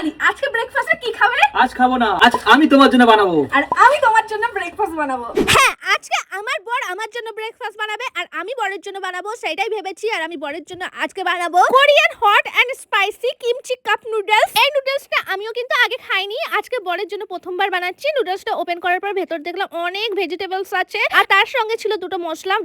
জানি আজকে ব্রেকফাস্টে কি খাবে? আজ খাবো না, আজ আমি তোমার জন্য বানাবো। আর আমি তোমার জন্য ব্রেকফাস্ট বানাবো। হ্যাঁ, আজকে আমার বর আমার জন্য ব্রেকফাস্ট বানাবে আর আমি বরের জন্য বানাবো, সেটাই ভেবেছি। আর আমি বরের জন্য আজকে বানাবো Korean hot and spicy kimchi cup noodles. এই নুডলসটা আমিও কিন্তু আগে খাইনি, আজকে বরের জন্য প্রথমবার বানাচ্ছি। নুডলসটা ওপেন করার পর ভেতর দেখলাম অনেক ভেজিটেবলস আছে আর তার সঙ্গে ছিল দুটো মশলা,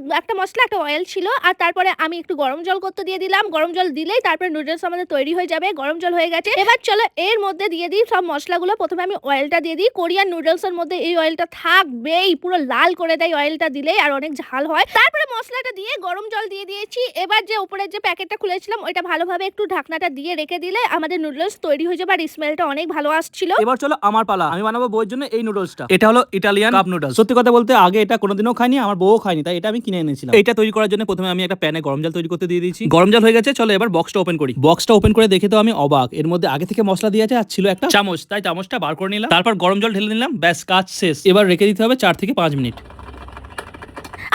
একটা অয়েল ছিল। আর তারপরে আমি একটু গরম জল করতে দিয়ে দিলাম। গরম জল দিলেই তারপরে নুডলস আমাদের তৈরি হয়ে যাবে। গরম জল হয়ে গেছে, এবার চলো এর মধ্যে দিয়ে দিই সব মশলাগুলো। প্রথমে আমি অয়েলটা দিয়ে দিই। কোরিয়ান নুডলস এর মধ্যে এই অয়েলটা থাকবেই, পুরো লাল করে দেয় অয়েলটা দিলেই, আর অনেক ঝাল হয়। তারপরে মশলাটা দিয়ে গরম জল দিয়ে দিয়েছি। এবার যে উপরের যে প্যাকেটটা খুলেছিলাম ওইটা ভালোভাবে একটু ঢাকনাটা দিয়ে রেখে দিলে আমাদের নুডলস তৈরি হয়ে যাবে। আর স্মেলটা অনেক ভালো আসছিল। এবার চলো আমার পালা, আমি বানাবো বউয়ের জন্য এই নুডলসটা। এটা হলো ইটালিয়ান কাপ নুডলস। সত্যি কথা বলতে আগে এটা কোনোদিনও খাইনি, আমার বউও খায়নি, তাই এটা আমি কিনে এনেছিলাম। এটা তৈরি করার জন্য প্রথমে আমি একটা প্যানে গরম জল তৈরি করতে দিয়ে দিয়েছি। গরম জল হয়ে গেছে, চলো এবার বক্সটা ওপেন করি। বক্সটা ওপেন করে দেখে তো আমি অবাক, এর মধ্যে আগে থেকে মশলা দিয়ে আছে আর ছিল একটা চামচ, তাই চামচটা বার করে নিলাম। তারপর গরম জল ঢেলে নিলাম, ব্যাস কাজ শেষ। এবার রেখে দিতে হবে 4 থেকে 5 মিনিট।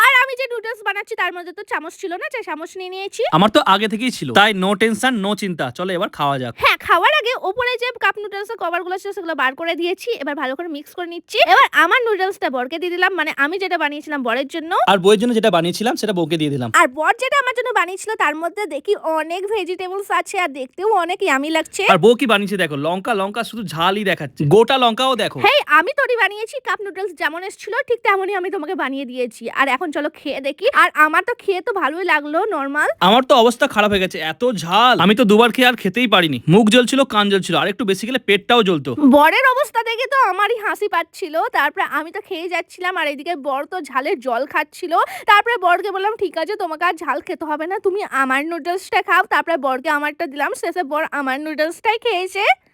আর আমি যে নুডলস বানাচ্ছি তার মধ্যে তো চামচ ছিল না, তাই চামচ নিয়ে নিয়েছি। আমার তো আগে থেকেই ছিল, তাই নো টেনশন নো চিন্তা। চলো এবার খাওয়া যাক। হ্যাঁ, খাওয়ার আগে ওপরে যে কাপ নুডলস এর কভার গুলো ছিল সেগুলো বার করে দিয়েছি। এবার ভালো করে মিক্স করে নিচ্ছি। এবার আমার নুডলসটা বরকে দিয়ে দিলাম, মানে আমি যেটা বানিয়েছিলাম বরের জন্য। আর বউয়ের জন্য যেটা বানিয়েছিলাম সেটা বউকে দিয়ে দিলাম। আর বর যেটা আমার জন্য বানিয়েছিল তার মধ্যে দেখি অনেক ভেজিটেবলস আছে আর দেখতেও অনেক ইয়ামি লাগছে। আর বউ কি বানিয়েছে দেখো, লঙ্কা লঙ্কা শুধু ঝালই দেখাচ্ছে, গোটা লঙ্কাও দেখো। হেই, আমি তোরই বানিয়েছি। কাপ নুডলস যেমন এসেছিল ঠিক তেমনই আমি তোমাকে বানিয়ে দিয়েছি। আর এখন চলো খেয়ে দেখি। আর আমার তো খেয়ে তো ভালোই লাগলো, নরমাল। আমার তো অবস্থা খারাপ হয়ে গেছে, এত ঝাল। আমি তো দুবার খেয়ে আর খেতেই পারিনি, মুখ জ্বলছিল, কান জ্বলছিল, আর একটু বেশি গেলে পেটটাও জ্বলতো। বরের অবস্থা দেখে তো আমারই হাসি পাচ্ছিল। তারপরে আমি তো খেয়ে যাচ্ছিলাম আর এদিকে বর তো ঝালের জল খাচ্ছিল। তারপরে বরকে বললাম ঠিক আছে তোমাকে আর ঝাল খেতে হবে না, তুমি আমার নুডলসটা খাও। তারপরে বরকে আমারটা দিলাম, শেষে বর আমার নুডলসটাই খেয়েছে।